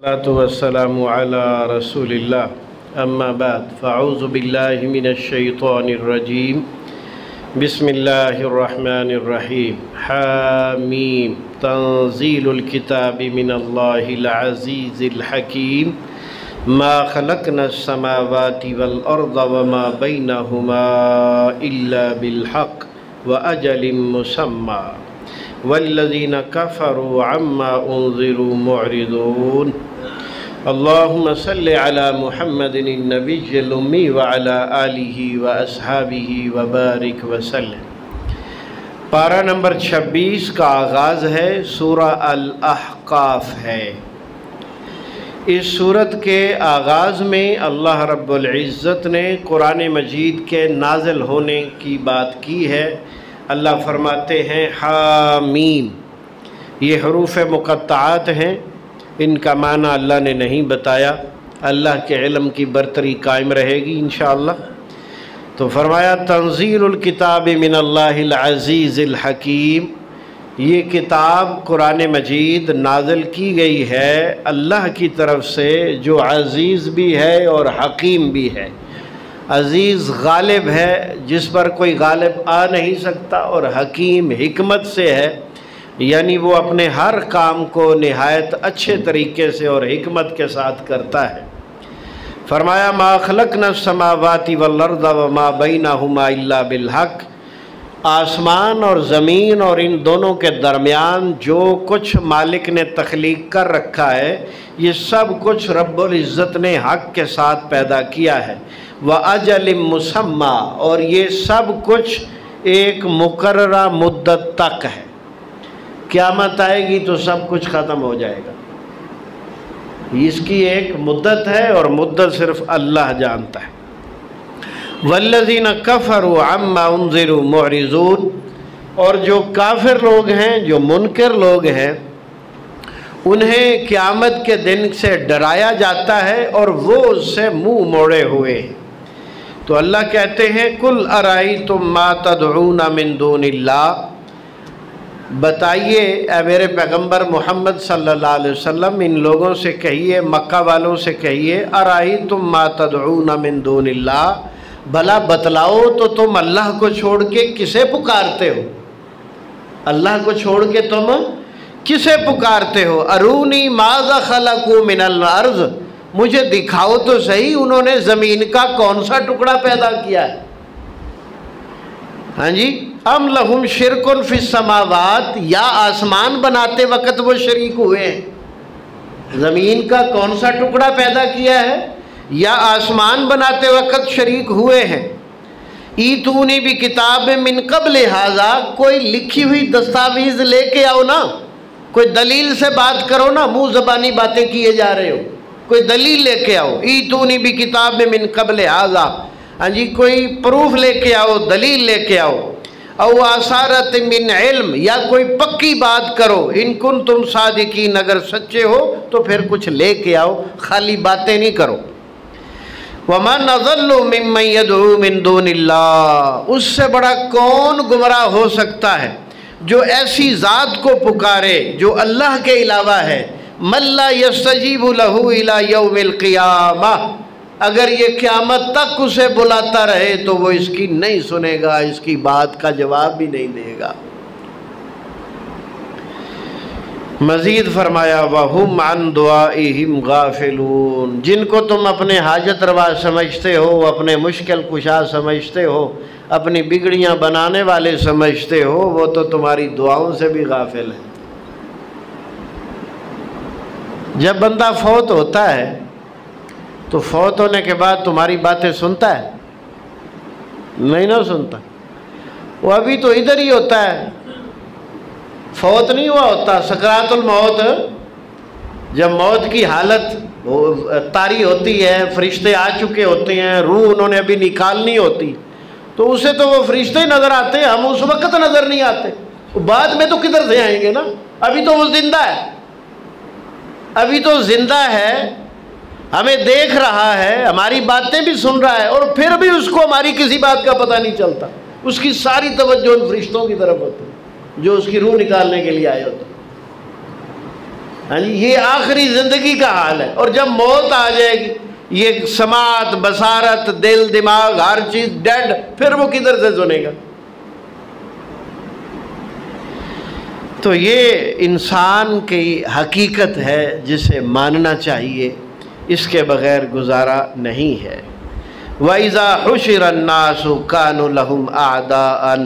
والسلام على رسول الله أما بعد فأعوذ بالله من الشيطان الرجيم بسم الله الرحمن الرحيم حاميم تنزيل الكتاب من الله العزيز الحكيم ما خلقنا السماوات والأرض وما بينهما إلا بالحق وأجل مسمى والذين كفروا عما أنذروا معرضون اللهم صل على محمد النبي الأمي وعلى آله وأصحابه وبارك وسلم۔ پارہ نمبر 26 کا آغاز ہے، سورہ الاحقاف ہے۔ اس سورت کے آغاز میں اللہ رب العزت نے قرآن مجید کے نازل ہونے کی بات کی ہے۔ اللہ فرماتے ہیں حامیم، یہ حروف مقطعات ہیں، ان کا معنی اللہ نے نہیں بتایا، اللہ کے علم کی برتری قائم رہے گی انشاءاللہ۔ تو فرمایا تنزیل الکتاب من اللہ العزیز الحکیم، یہ کتاب قرآن مجید نازل کی گئی ہے اللہ کی طرف سے جو عزیز بھی ہے اور حکیم بھی ہے۔ عزیز غالب ہے جس پر کوئی غالب آ نہیں سکتا، اور حکیم حکمت سے ہے، یعنی وہ اپنے ہر کام کو نہایت اچھے طریقے سے اور حکمت کے ساتھ کرتا ہے۔ فرمایا ما خلقنا السماوات والارض وما بینہما الا بالحق، آسمان اور زمین اور ان دونوں کے درمیان جو کچھ مالک نے تخلیق کر رکھا ہے، یہ سب کچھ رب العزت نے حق کے ساتھ پیدا کیا ہے۔ وَأَجَلٍ مُّسَمَّى، اور یہ سب کچھ ایک مقررہ مدت تک ہے۔ قیامت آئے گی تو سب کچھ ختم ہو جائے گا، اس کی ایک مدت ہے اور مدت صرف اللہ جانتا ہے۔ وَالَّذِينَ كَفَرُوا عَمَّا أُنذِرُوا مُعْرِضُونَ، اور جو کافر لوگ ہیں، جو منکر لوگ ہیں، انہیں قیامت کے دن سے ڈرایا جاتا ہے اور وہ اس سے منہ موڑے ہوئے ہیں۔ تو اللہ کہتے ہیں قُلْ أَرَأَيْتُمْ مَا تَدْعُونَ مِن دُونِ اللَّهِ، بتائیے اے میرے پیغمبر محمد صلی اللہ علیہ وسلم، ان لوگوں سے کہیے، مکہ والوں سے کہیے، أَرَأَيْتُمْ مَا تَدْعُونَ مِن دُونِ اللَّهِ، بھلا بتلاؤ تو تم اللہ کو چھوڑ کے کسے پکارتے ہو؟ اللہ کو چھوڑ کے تم کسے پکارتے ہو؟ ارونی ماذا خلقوا من الارض، مجھے دکھاؤ تو صحیح انہوں نے زمین کا کون سا ٹکڑا پیدا کیا ہے۔ ہاں جی، ام لہم شرک فی السماوات، یا آسمان بناتے وقت وہ شریک ہوئے ہیں؟ زمین کا کون سا ٹکڑا پیدا کیا ہے یا آسمان بناتے وقت شریک ہوئے ہیں؟ ایتونی بھی کتاب من قبل ھذا، کوئی لکھی ہوئی دستاویز لے کے آؤ نا، کوئی دلیل سے بات کرو نا، منہ زبانی باتیں کیے جا رہے ہو، کوئی دلیل لے کے آؤ۔ ایتونی بھی کتاب من قبل ھذا، ہاں جی، کوئی پروف لے کے آؤ، دلیل لے کے آؤ۔ او آثارت من علم، یا کوئی پکی بات کرو، ان کنتم صادقین، اگر سچے ہو تو پھر کچھ لے کے آؤ، خالی باتیں نہیں کرو۔ وَمَنْ أَضَلُّ مِمَّنْ يَدْعُو مِن دُونِ اللَّهِ، اس سے بڑا کون گمراہ ہو سکتا ہے جو ایسی ذات کو پکارے جو اللہ کے علاوہ ہے، مَن لَا يَسْتَجِيبُ لَهُ إِلَى يَوْمِ الْقِيَامَةِ، اگر یہ قیامت تک اسے بلاتا رہے تو وہ اس کی نہیں سنے گا، اس کی بات کا جواب بھی نہیں دے گا۔ مزید فرمایا وَهُمْ عَنْ دُعَائِهِمْ غَافِلُونَ، جن کو تم اپنے حاجت روا سمجھتے ہو، اپنے مشکل کشا سمجھتے ہو، اپنی بگڑیاں بنانے والے سمجھتے ہو، وہ تو تمہاری دعاؤں سے بھی غافل ہیں۔ جب بندہ فوت ہوتا ہے تو فوت ہونے کے بعد تمہاری باتیں سنتا ہے؟ نہیں نہ سنتا، وہ ابھی تو ادھر ہی ہوتا ہے، فوت نہیں ہوا ہوتا۔ سکرات الموت، جب موت کی حالت طاری ہوتی ہے، فرشتے آ چکے ہوتے ہیں، روح انہوں نے ابھی نکالنی ہوتی، تو اسے تو وہ فرشتے نظر آتے ہیں، ہم اس وقت نظر نہیں آتے، بعد میں تو کدھر سے آئیں گے نا، ابھی تو وہ زندہ ہے، ابھی تو زندہ ہے، ہمیں دیکھ رہا ہے، ہماری باتیں بھی سن رہا ہے، اور پھر بھی اس کو ہماری کسی بات کا پتہ نہیں چلتا، اس کی ساری توجہ ان فرشتوں کی طرف ہوتی ہے جو اس کی روح نکالنے کے لیے آئے ہوتے ہیں۔ ہاں جی، یہ آخری زندگی کا حال ہے. اور جب موت آ جائے گی، یہ سماعت، بصارت، دل، دماغ، ہر چیز ڈیڈ، پھر وہ کدھر سے سنے گا؟ تو یہ انسان کی حقیقت ہے جسے ماننا چاہیے، اس کے بغیر گزارا نہیں ہے. وَإِذَا حُشِرَ النَّاسُ كَانُوا لَهُمْ أَعْدَاءً،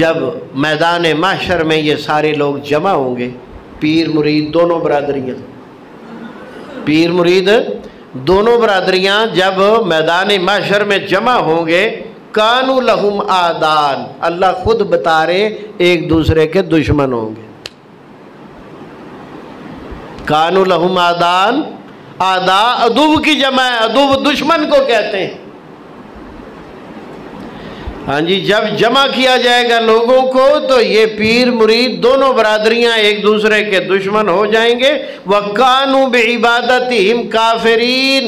جب میدان محشر میں یہ سارے لوگ جمع ہوں گے، پیر مرید دونوں برادریاں، پیر مرید دونوں برادریاں جب میدان محشر میں جمع ہوں گے، کانوا لہم آدان، اللہ خود بتا رہے ایک دوسرے کے دشمن ہوں گے. کانوا لہم آدان، آدا عدو کی جمع ہے، عدو دشمن کو کہتے ہیں. ہاں جی، جب جمع کیا جائے گا لوگوں کو تو یہ پیر مرید دونوں برادریاں ایک دوسرے کے دشمن ہو جائیں گے. وَكَانُوا بِعِبَادَتِهِمْ كَافِرِينَ،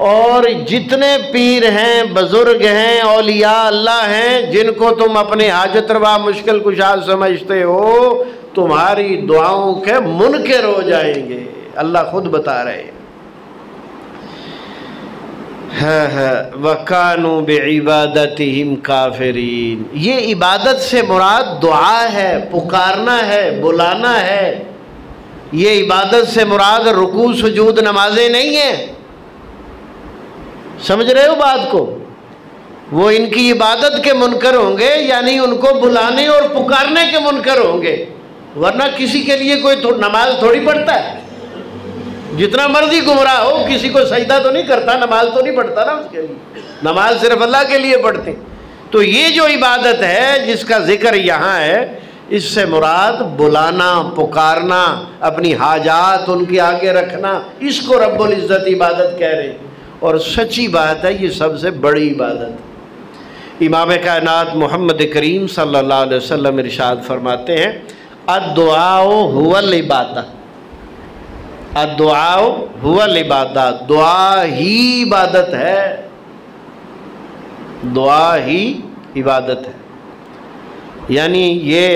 اور جتنے پیر ہیں، بزرگ ہیں، اولیاء اللہ ہیں، جن کو تم اپنے حاجت روا مشکل کشا سمجھتے ہو، تمہاری دعاؤں کے منکر ہو جائیں گے. اللہ خود بتا رہے ہیں. وَكَانُوا بِعِبَادَتِهِمْ كَافِرِينَ، یہ عبادت سے مراد دعا ہے، پکارنا ہے، بلانا ہے. یہ عبادت سے مراد رکوع سجود نمازیں نہیں ہیں. سمجھ رہے ہو بات کو؟ وہ ان کی عبادت کے منکر ہوں گے، یعنی ان کو بلانے اور پکارنے کے منکر ہوں گے. ورنہ کسی کے لیے کوئی نماز تھوڑی پڑھتا ہے. جتنا مرضی گمراہ ہو، کسی کو سجدہ تو نہیں کرتا، نماز تو نہیں پڑھتا نا اس کے لیے. نماز صرف اللہ کے لیے پڑھتے. تو یہ جو عبادت ہے جس کا ذکر یہاں ہے، اس سے مراد بلانا، پکارنا، اپنی حاجات ان کے آگے رکھنا، اس کو رب العزت عبادت کہہ رہے ہیں. اور سچی بات ہے، یہ سب سے بڑی عبادت ہے. امام کائنات محمد کریم صلی اللہ علیہ وسلم ارشاد فرماتے ہیں، الدعاء هو العبادہ، الدعاء هو العبادہ، دعا ہی عبادت ہے، دعا ہی عبادت ہے. یعنی یہ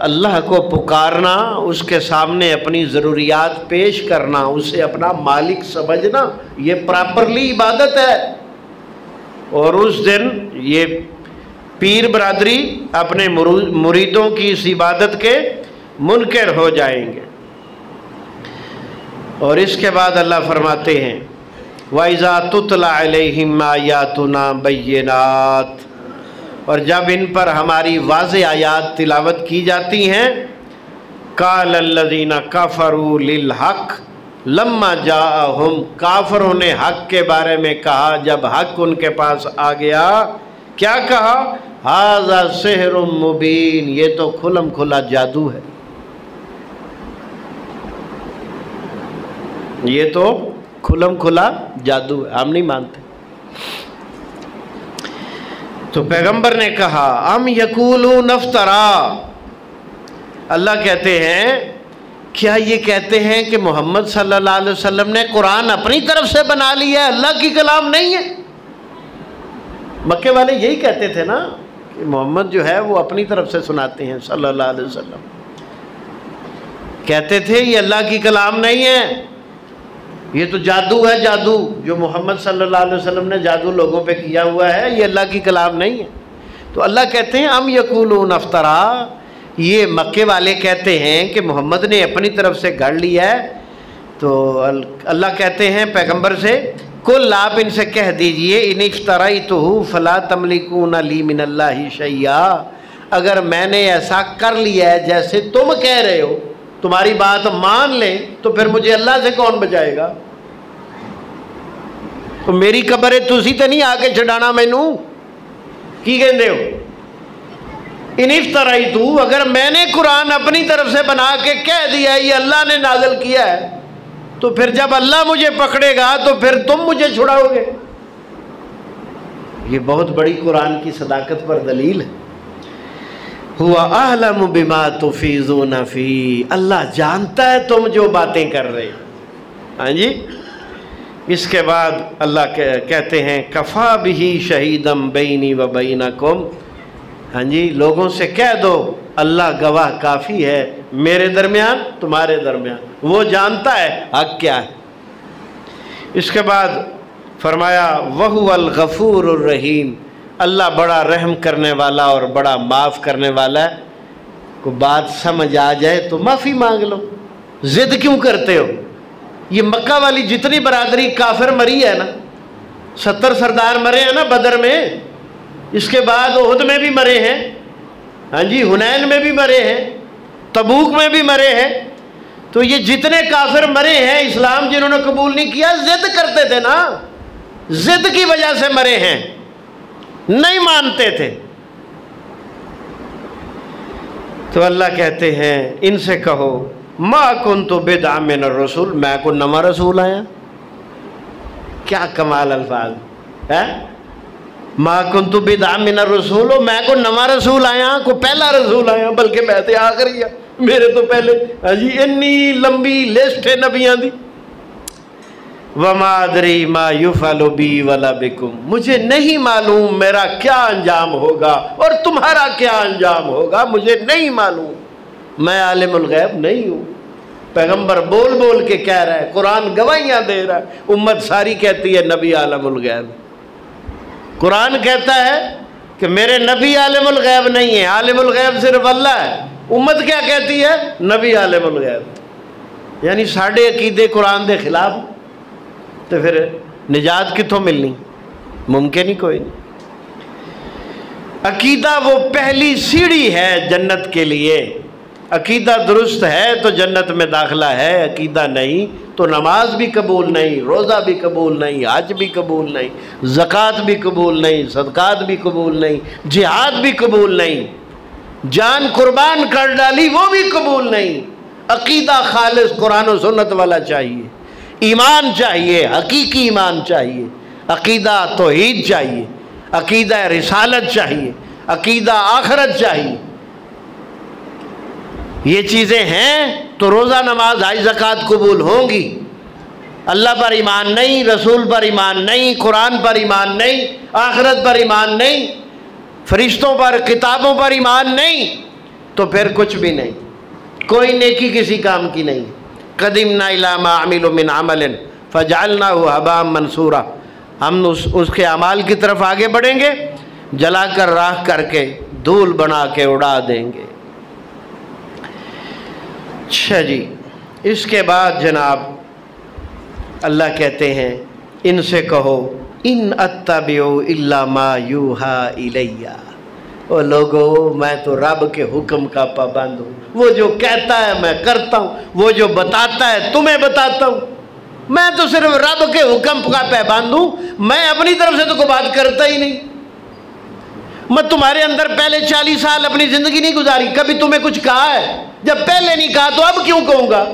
اللہ کو پکارنا، اس کے سامنے اپنی ضروریات پیش کرنا، اسے اپنا مالک سمجھنا، یہ پراپرلی عبادت ہے. اور اس دن یہ پیر برادری اپنے مریدوں کی اس عبادت کے منکر ہو جائیں گے. اور اس کے بعد اللہ فرماتے ہیں، وَإِذَا تُتْلَى عَلَيْهِمْ آيَاتُنَا بَيِّنَاتٍ، اور جب ان پر ہماری واضح آیات تلاوت کی جاتی ہیں، قَالَ الَّذِينَ كَفَرُوا لِلْحَقِّ لَمَّا جَاءَهُمْ، کافروں نے حق کے بارے میں کہا جب حق ان کے پاس آ گیا، کیا کہا؟ هَذَا سِحْرٌ مُبِينٌ، یہ تو کھلم کھلا جادو ہے، یہ تو کھلم کھلا جادو ہے، ہم نہیں مانتے. تو پیغمبر نے کہا، ام یقولون افترا، اللہ کہتے ہیں کیا یہ کہتے ہیں کہ محمد صلی اللہ علیہ وسلم نے قرآن اپنی طرف سے بنا لیا ہے، اللہ کی کلام نہیں ہے؟ مکے والے یہی کہتے تھے نا کہ محمد جو ہے وہ اپنی طرف سے سناتے ہیں. صلی اللہ علیہ وسلم کہتے تھے یہ اللہ کی کلام نہیں ہے، یہ تو جادو ہے، جادو جو محمد صلی اللہ علیہ وسلم نے جادو لوگوں پہ کیا ہوا ہے، یہ اللہ کی کلام نہیں ہے. تو اللہ کہتے ہیں ام یقولون افترا، یہ مکے والے کہتے ہیں کہ محمد نے اپنی طرف سے گھڑ لیا ہے. تو اللہ کہتے ہیں پیغمبر سے، کل آپ ان سے کہہ دیجئے، ان افتریتہ فلا تملکون لی من اللہ شیئا، اگر میں نے ایسا کر لیا ہے جیسے تم کہہ رہے ہو، تمہاری بات مان لیں، تو پھر مجھے اللہ سے کون بچائے گا؟ تو میری قبر تسی تے نہیں آ کے چھڈانا مینوں، کی کہندے ہو؟ ان افتریتہ، اگر میں نے قرآن اپنی طرف سے بنا کے کہہ دیا ہے یہ اللہ نے نازل کیا ہے، تو پھر جب اللہ مجھے پکڑے گا تو پھر تم مجھے چھڑاؤ گے. یہ بہت بڑی قرآن کی صداقت پر دلیل ہے. ہوا اعلم بما تفیضون فی، اللہ جانتا ہے تم جو باتیں کر رہے ہو. ہاں جی. اس کے بعد اللہ کہتے ہیں کفا بہ شہیدم بینی و بینکم، ہاں جی، لوگوں سے کہہ دو اللہ گواہ کافی ہے میرے درمیان تمہارے درمیان، وہ جانتا ہے حق کیا ہے۔ اس کے بعد فرمایا وَهُوَ الْغَفُورُ الرَّحِيمُ، اللہ بڑا رحم کرنے والا اور بڑا معاف کرنے والا ہے۔ کوئی بات سمجھ آ جائے تو معافی مانگ لو، ضد کیوں کرتے ہو؟ یہ مکہ والی جتنی برادری کافر مری ہے نا، 70 سردار مرے ہیں نا بدر میں، اس کے بعد احد میں بھی مرے ہیں، ہاں جی حنین میں بھی مرے ہیں، تبوک میں بھی مرے ہیں۔ تو یہ جتنے کافر مرے ہیں اسلام جنہوں نے قبول نہیں کیا، ضد کرتے تھے نا، ضد کی وجہ سے مرے ہیں، نہیں مانتے تھے۔ تو اللہ کہتے ہیں ان سے کہو ما کنت بدعا من الرسول، میں کو نواں رسول آیا۔ کیا کمال الفاظ ہے، ما کنت بدعا من الرسول، میں کو نواں رسول آیا، کو پہلا رسول آیا، بلکہ میں تے آخری ہے، میرے تو پہلے جی اتنی لمبی لسٹ ہے نبیاں دی۔ وما ادری ما یفعل بی ولا بکم، مجھے نہیں معلوم میرا کیا انجام ہوگا اور تمہارا کیا انجام ہوگا، مجھے نہیں معلوم، میں عالم الغیب نہیں ہوں۔ پیغمبر بول بول کے کہہ رہا ہے، قرآن گواہیاں دے رہا ہے، امت ساری کہتی ہے نبی عالم الغیب۔ قرآن کہتا ہے کہ میرے نبی عالم الغیب نہیں ہے، عالم الغیب صرف اللہ ہے۔ امت کیا کہتی ہے؟ نبی عالم الغیب۔ یعنی ساڑھے عقیدے قرآن دے خلاف، تو پھر نجات کتوں ملنی؟ ممکن ہی کوئی نہیں۔ عقیدہ وہ پہلی سیڑھی ہے جنت کے لیے۔ عقیدہ درست ہے تو جنت میں داخلہ ہے، عقیدہ نہیں تو نماز بھی قبول نہیں، روزہ بھی قبول نہیں، حج بھی قبول نہیں، زکوٰۃ بھی قبول نہیں، صدقات بھی قبول نہیں، جہاد بھی قبول نہیں، جان قربان کر ڈالی وہ بھی قبول نہیں۔ عقیدہ خالص قرآن و سنت والا چاہیے، ایمان چاہیے، حقیقی ایمان چاہیے، عقیدہ توحید چاہیے، عقیدہ رسالت چاہیے، عقیدہ آخرت چاہیے۔ یہ چیزیں ہیں تو روزہ نماز حج زکوٰۃ قبول ہوں گی۔ اللہ پر ایمان نہیں، رسول پر ایمان نہیں، قرآن پر ایمان نہیں، آخرت پر ایمان نہیں، فرشتوں پر، کتابوں پر ایمان نہیں، تو پھر کچھ بھی نہیں، کوئی نیکی کسی کام کی نہیں۔ قدمنا الی ما عملوا من عمل فجعلناہ ہباء منثورا، ہم اس کے اعمال کی طرف آگے بڑھیں گے، جلا کر راکھ کر کے دھول بنا کے اڑا دیں گے۔ اچھا جی، اس کے بعد جناب اللہ کہتے ہیں ان سے کہو ان اتبع الا ما یوحی الی، او لوگو میں تو رب کے حکم کا پابند ہوں، وہ جو کہتا ہے میں کرتا ہوں، وہ جو بتاتا ہے تمہیں بتاتا ہوں، میں تو صرف رب کے حکم کا پابند ہوں، میں اپنی طرف سے تو کوئی بات کرتا ہی نہیں۔ میں تمہارے اندر پہلے 40 سال اپنی زندگی نہیں گزاری، کبھی تمہیں کچھ کہا ہے؟ جب پہلے نہیں کہا تو اب کیوں کہوں گا؟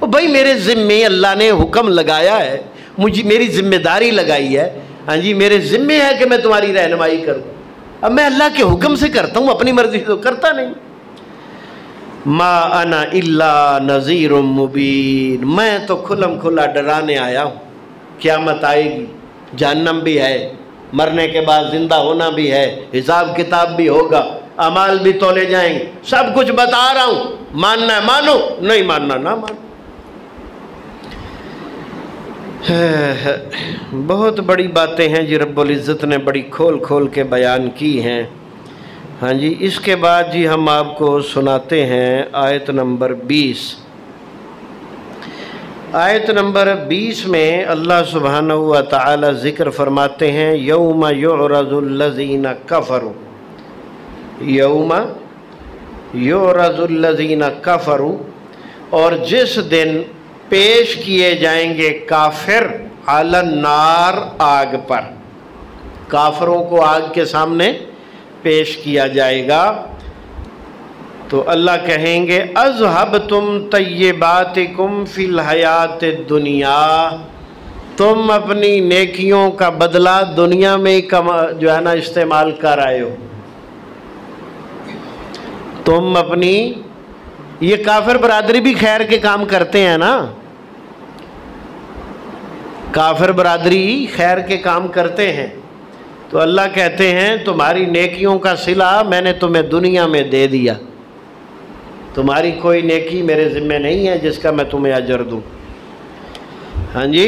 بھائی میرے ذمے اللہ نے حکم لگایا ہے، مجھے میری ذمہ داری لگائی ہے، ہاں جی میرے ذمے ہے کہ میں تمہاری رہنمائی کروں، اب میں اللہ کے حکم سے کرتا ہوں، اپنی مرضی تو کرتا نہیں۔ ما انا الا نذیر مبین، میں تو کھلم کھلا ڈرانے آیا ہوں، قیامت آئے گی، جہنم بھی ہے، مرنے کے بعد زندہ ہونا بھی ہے، حساب کتاب بھی ہوگا، اعمال بھی تولے جائیں گے، سب کچھ بتا رہا ہوں، ماننا ہے مانو، نہیں ماننا نہ مانو۔ بہت بڑی باتیں ہیں جی، رب العزت نے بڑی کھول کھول کے بیان کی ہیں۔ ہاں جی اس کے بعد جی ہم آپ کو سناتے ہیں آیت نمبر 20۔ آیت نمبر 20 میں اللہ سبحانہ و تعالی ذکر فرماتے ہیں یوم یعرض الذین کفروا، یوم یعرض الذین کفروا، اور جس دن پیش کیے جائیں گے کافر علی النار، آگ پر، کافروں کو آگ کے سامنے پیش کیا جائے گا، تو اللہ کہیں گے اذھبتم طیباتکم فی الحیات الدنیا، تم اپنی نیکیوں کا بدلہ دنیا میں جو ہے نا استعمال کر آئے ہو، تم اپنی، یہ کافر برادری بھی خیر کے کام کرتے ہیں نا، کافر برادری خیر کے کام کرتے ہیں، تو اللہ کہتے ہیں تمہاری نیکیوں کا صلہ میں نے تمہیں دنیا میں دے دیا، تمہاری کوئی نیکی میرے ذمہ نہیں ہے جس کا میں تمہیں اجر دوں. ہاں جی.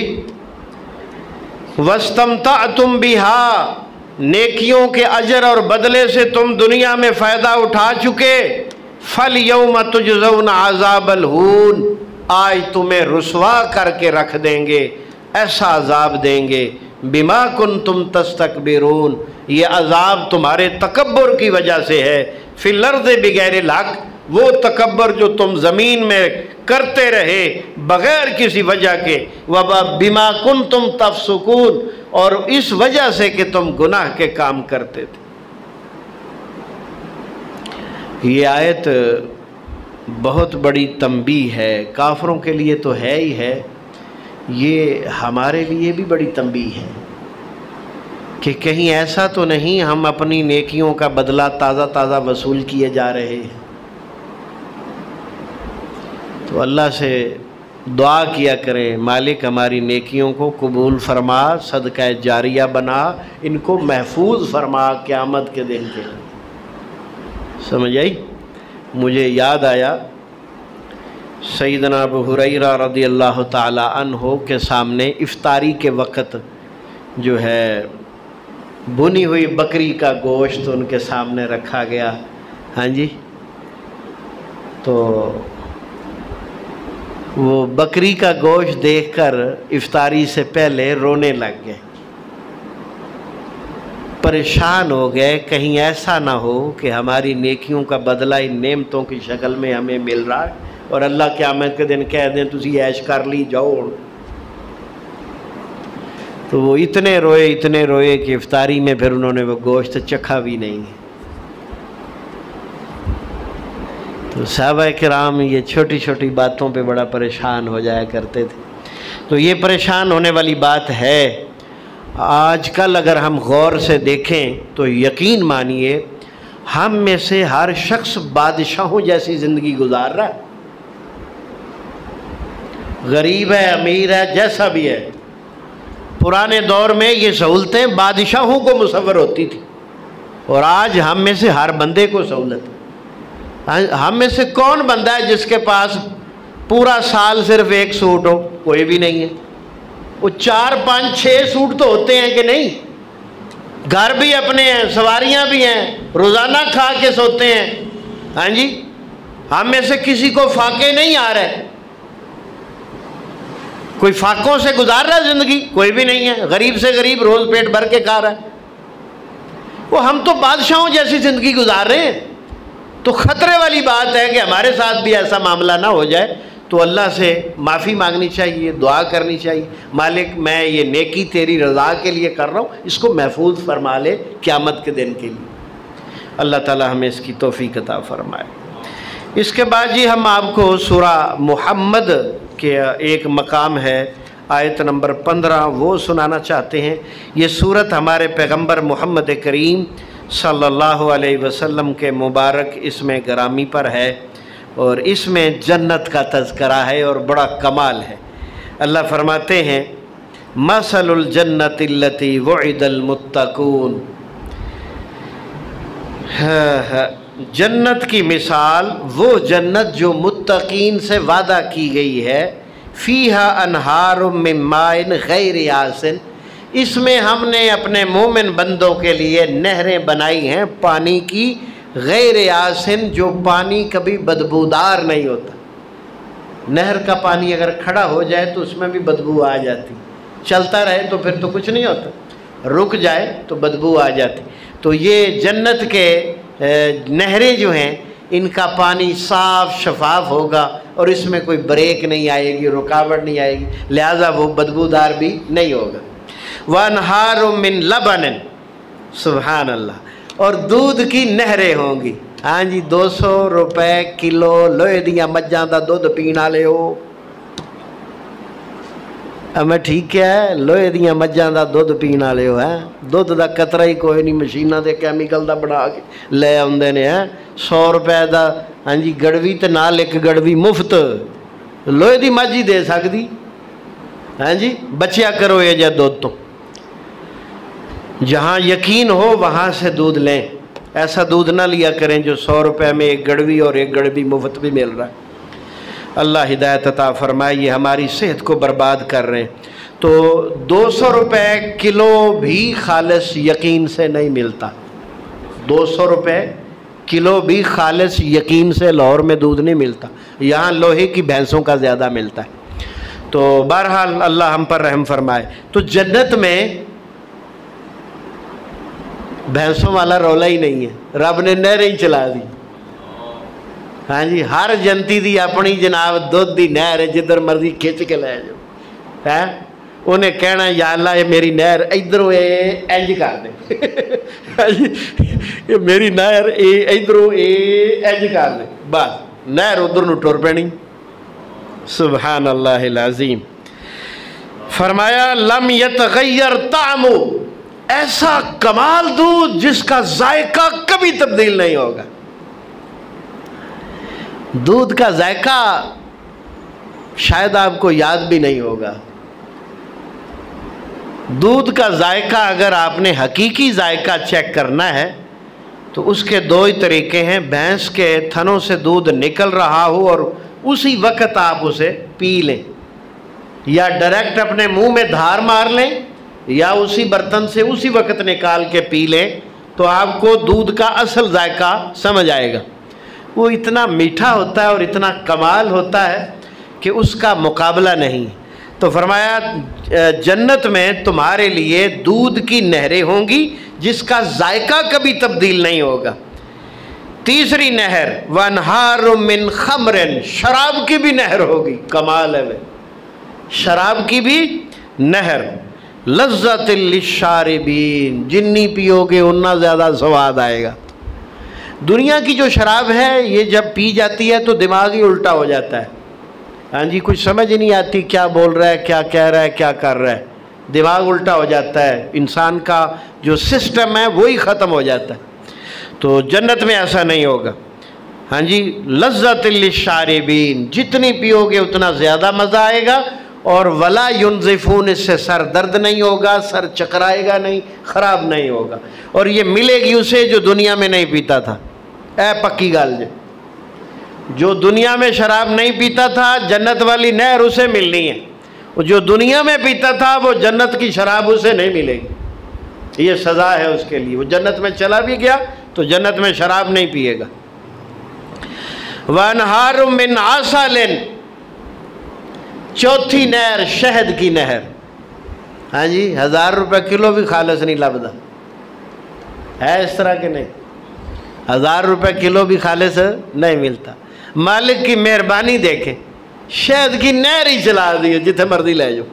وَاسْتَمْتَعْتُمْ بِهَا، نیکیوں کے اجر اور بدلے سے تم دنیا میں فائدہ اٹھا چکے. فَالْيَوْمَ تُجْزَوْنَ عَذَابَ الْهُونِ، آج تمہیں رسوا کر کے رکھ دیں گے، ایسا عذاب دیں گے. بِمَا كُنْتُمْ تَسْتَكْبِرُونَ، یہ عذاب تمہارے تکبر کی وجہ سے ہے. فِي الْأَرْضِ بِغَيْرِ الْحَقِّ، وہ تکبر جو تم زمین میں کرتے رہے بغیر کسی وجہ کے. وَبِمَا كُنْتُمْ تَفْسُقُونَ، اور اس وجہ سے کہ تم گناہ کے کام کرتے تھے. یہ آیت بہت بڑی تنبیہ ہے، کافروں کے لیے تو ہے ہی ہے، یہ ہمارے لیے بھی بڑی تنبیہ ہے کہ کہیں ایسا تو نہیں ہم اپنی نیکیوں کا بدلہ تازہ تازہ وصول کیے جا رہے ہیں. تو اللہ سے دعا کیا کریں، مالک ہماری نیکیوں کو قبول فرما، صدقہ جاریہ بنا، ان کو محفوظ فرما قیامت کے دن کے لیے. سمجھ آئی؟ مجھے یاد آیا سیدنا ابو ہریرہ رضی اللہ تعالی عنہ کے سامنے افطاری کے وقت جو ہے بھنی ہوئی بکری کا گوشت ان کے سامنے رکھا گیا. ہاں جی. تو وہ بکری کا گوشت دیکھ کر افطاری سے پہلے رونے لگ گئے، پریشان ہو گئے کہیں ایسا نہ ہو کہ ہماری نیکیوں کا بدلہ ان نعمتوں کی شکل میں ہمیں مل رہا ہے اور اللہ قیامت کے دن کہہ دیں تسی عیش کر لی جاؤ. تو وہ اتنے روئے کہ افطاری میں پھر انہوں نے وہ گوشت چکھا بھی نہیں. تو صحابہ کرام یہ چھوٹی چھوٹی باتوں پہ بڑا پریشان ہو جایا کرتے تھے. تو یہ پریشان ہونے والی بات ہے. آج کل اگر ہم غور سے دیکھیں تو یقین مانیے ہم میں سے ہر شخص بادشاہوں جیسی زندگی گزار رہا ہے. غریب ہے، امیر ہے، جیسا بھی ہے. پرانے دور میں یہ سہولتیں بادشاہوں کو مصور ہوتی تھی اور آج ہم میں سے ہر بندے کو سہولت ہے. ہم میں سے کون بندہ ہے جس کے پاس پورا سال صرف ایک سوٹ ہو؟ کوئی بھی نہیں ہے. وہ 4 5 6 سوٹ تو ہوتے ہیں کہ نہیں؟ گھر بھی اپنے ہیں، سواریاں بھی ہیں، روزانہ کھا کے سوتے ہیں. ہاں جی. ہم میں سے کسی کو فاقے نہیں آ رہے، کوئی فاقوں سے گزار رہا ہے زندگی؟ کوئی بھی نہیں ہے. غریب سے غریب روز پیٹ بھر کے کھا رہا ہے. وہ ہم تو بادشاہوں جیسی زندگی گزار رہے ہیں. تو خطرے والی بات ہے کہ ہمارے ساتھ بھی ایسا معاملہ نہ ہو جائے. تو اللہ سے معافی مانگنی چاہیے، دعا کرنی چاہیے، مالک میں یہ نیکی تیری رضا کے لیے کر رہا ہوں، اس کو محفوظ فرما لے قیامت کے دن کے لیے. اللہ تعالی ہمیں اس کی توفیق عطا فرمائے. اس کے بعد جی ہم آپ کو سورہ محمد کے ایک مقام ہے آیت نمبر 15 وہ سنانا چاہتے ہیں. یہ سورت ہمارے پیغمبر محمد کریم صلی اللہ علیہ وسلم کے مبارک اسم گرامی پر ہے اور اس میں جنت کا تذکرہ ہے اور بڑا کمال ہے. اللہ فرماتے ہیں مثل الجنت التی وعد المتقون، جنت کی مثال وہ جنت جو متقین سے وعدہ کی گئی ہے. فیہا انہار من ماء غیر آسن، اس میں ہم نے اپنے مومن بندوں کے لیے نہریں بنائی ہیں پانی کی، غیر آسن جو پانی کبھی بدبودار نہیں ہوتا. نہر کا پانی اگر کھڑا ہو جائے تو اس میں بھی بدبو آ جاتی، چلتا رہے تو پھر تو کچھ نہیں ہوتا، رک جائے تو بدبو آ جاتی. تو یہ جنت کے نہریں جو ہیں ان کا پانی صاف شفاف ہوگا اور اس میں کوئی بریک نہیں آئے گی، رکاوٹ نہیں آئے گی، لہذا وہ بدبودار بھی نہیں ہوگا. وَأَنْهَارٌ مِّن لَبَنٍ، سبحان اللہ، اور دودھ کی نہریں ہوں گی. ہاں جی 200 روپے کلو لوہے دیاں مجھاں دا دودھ پینا لے ہو. میں ٹھیک ہے لوہے دیاں مجھاں دا دودھ پینا لے ہو ہے، دودھ دا قطرہ ہی کوئی نہیں، مشیناں دے کیمیکل دا بڑھا کے لے آندے نے. 100 روپے دا ہاں جی گڑوی تے نال ایک گڑوی مفت لوہے دی مجھ ہی دے سکتی. ہاں جی بچیا کرو یہ جا دودھ تو. جہاں یقین ہو وہاں سے دودھ لیں. ایسا دودھ نہ لیا کریں جو 100 روپے میں ایک گڑوی اور ایک گڑوی مفت بھی مل رہا ہے۔ اللہ ہدایت عطا فرمائے، یہ ہماری صحت کو برباد کر رہے ہیں۔ تو 200 روپے کلو بھی خالص یقین سے نہیں ملتا، 200 روپے کلو بھی خالص یقین سے لاہور میں دودھ نہیں ملتا، یہاں لوہے کی بھینسوں کا زیادہ ملتا ہے۔ تو بہرحال اللہ ہم پر رحم فرمائے۔ تو جنت میں بھینسوں والا رولا ہی نہیں ہے، رب نے نہر ہی چلا دی۔ ہاں جی، ہر جنتی دی اپنی جناب دودھ دی نہر ہے، جدھر مرضی کھچ کے لے جاؤ۔ انہیں کہنا یا اللہ یہ میری نہر ادھروں انج کر دے، یہ میری نہر ادھروں انج کر دے، بس نہر ادھر نو ٹر پینی۔ سبحان اللہ العظیم۔ فرمایا لم یتغیر طعمو، ایسا کمال دودھ جس کا ذائقہ کبھی تبدیل نہیں ہوگا۔ دودھ کا ذائقہ شاید آپ کو یاد بھی نہیں ہوگا۔ دودھ کا ذائقہ اگر آپ نے حقیقی ذائقہ چیک کرنا ہے تو اس کے دو ہی طریقے ہیں، بھینس کے تھنوں سے دودھ نکل رہا ہو اور اسی وقت آپ اسے پی لیں، یا ڈائریکٹ اپنے منہ میں دھار مار لیں، یا اسی برتن سے اسی وقت نکال کے پی لیں، تو آپ کو دودھ کا اصل ذائقہ سمجھ آئے گا۔ وہ اتنا میٹھا ہوتا ہے اور اتنا کمال ہوتا ہے کہ اس کا مقابلہ نہیں۔ تو فرمایا جنت میں تمہارے لیے دودھ کی نہریں ہوں گی جس کا ذائقہ کبھی تبدیل نہیں ہوگا۔ تیسری نہر وَانْهَارٌ مِّن خَمْرٍ، شراب کی بھی نہر ہوگی، کمال ہے، شراب کی بھی نہر، لذت للشاربین، جنی پیو گے اتنا زیادہ سواد آئے گا۔ دنیا کی جو شراب ہے یہ جب پی جاتی ہے تو دماغ ہی الٹا ہو جاتا ہے، ہاں جی، کچھ سمجھ نہیں آتی کیا بول رہا ہے، کیا کہہ رہا ہے، کیا کر رہا ہے، دماغ الٹا ہو جاتا ہے، انسان کا جو سسٹم ہے وہی ختم ہو جاتا ہے۔ تو جنت میں ایسا نہیں ہوگا، ہاں جی، لذت للشاربین، جتنی پیو گے اتنا زیادہ مزہ آئے گا، اور ولا ینزفون، اس سے سر درد نہیں ہوگا، سر چکرائے گا نہیں، خراب نہیں ہوگا، اور یہ ملے گی اسے جو دنیا میں نہیں پیتا تھا۔ اے پکی گل جو دنیا میں شراب نہیں پیتا تھا جنت والی نہر اسے ملنی ہے، جو دنیا میں پیتا تھا وہ جنت کی شراب اسے نہیں ملے گی، یہ سزا ہے اس کے لیے۔ وہ جنت میں چلا بھی گیا تو جنت میں شراب نہیں پیے گا۔ وَانْهَارٌ مِّنْ عَسَلٍ، چوتھی نہر شہد کی نہر، ہاں جی، 1000 روپے کلو بھی خالص نہیں لبدا ہے، اس طرح کے نہیں، 1000 روپے کلو بھی خالص نہیں ملتا۔ مالک کی مہربانی دیکھیں، شہد کی نہر ہی چلا دی ہے، جتنے مرضی لے جاؤ۔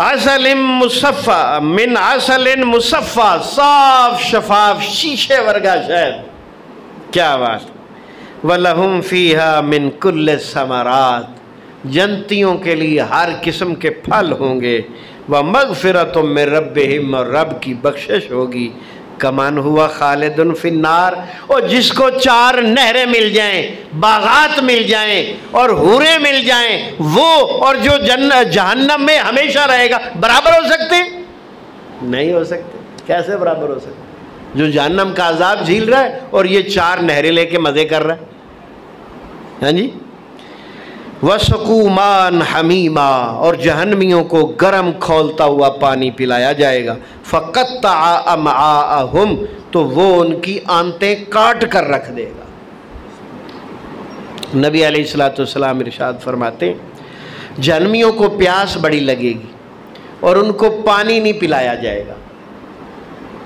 عسل مصفا، من عسل مصفا، صاف شفاف شیشے ورگا شہد، کیا بات۔ وَلَهُمْ فِيهَا مِن كُلِّ الثَّمَرَاتِ، جنتیوں کے لیے ہر قسم کے پھل ہوں گے، وَمَغْفِرَةٌ مِّن رَبِّهِمْ، اور رب کی بخشش ہوگی، کمان ہوا خالد فی النار، اور جس کو 4 نہریں مل جائیں، باغات مل جائیں اور حوریں مل جائیں، وہ اور جو جہنم میں ہمیشہ رہے گا برابر ہو سکتے؟ نہیں ہو سکتے۔ کیسے برابر ہو سکتے؟ جو جہنم کا عذاب جھیل رہا ہے اور یہ 4 نہریں لے کے مزے کر رہا ہے، ہاں جی۔ وَسَقُوا مَاءً حَمِيمًا، اور جہنمیوں کو گرم کھولتا ہوا پانی پلایا جائے گا، فَقَطَّعَ أَمْعَاءَهُمْ، تو وہ ان کی آنتیں کاٹ کر رکھ دے گا۔ نبی علیہ السلام ارشاد فرماتے ہیں جہنمیوں کو پیاس بڑی لگے گی اور ان کو پانی نہیں پلایا جائے گا،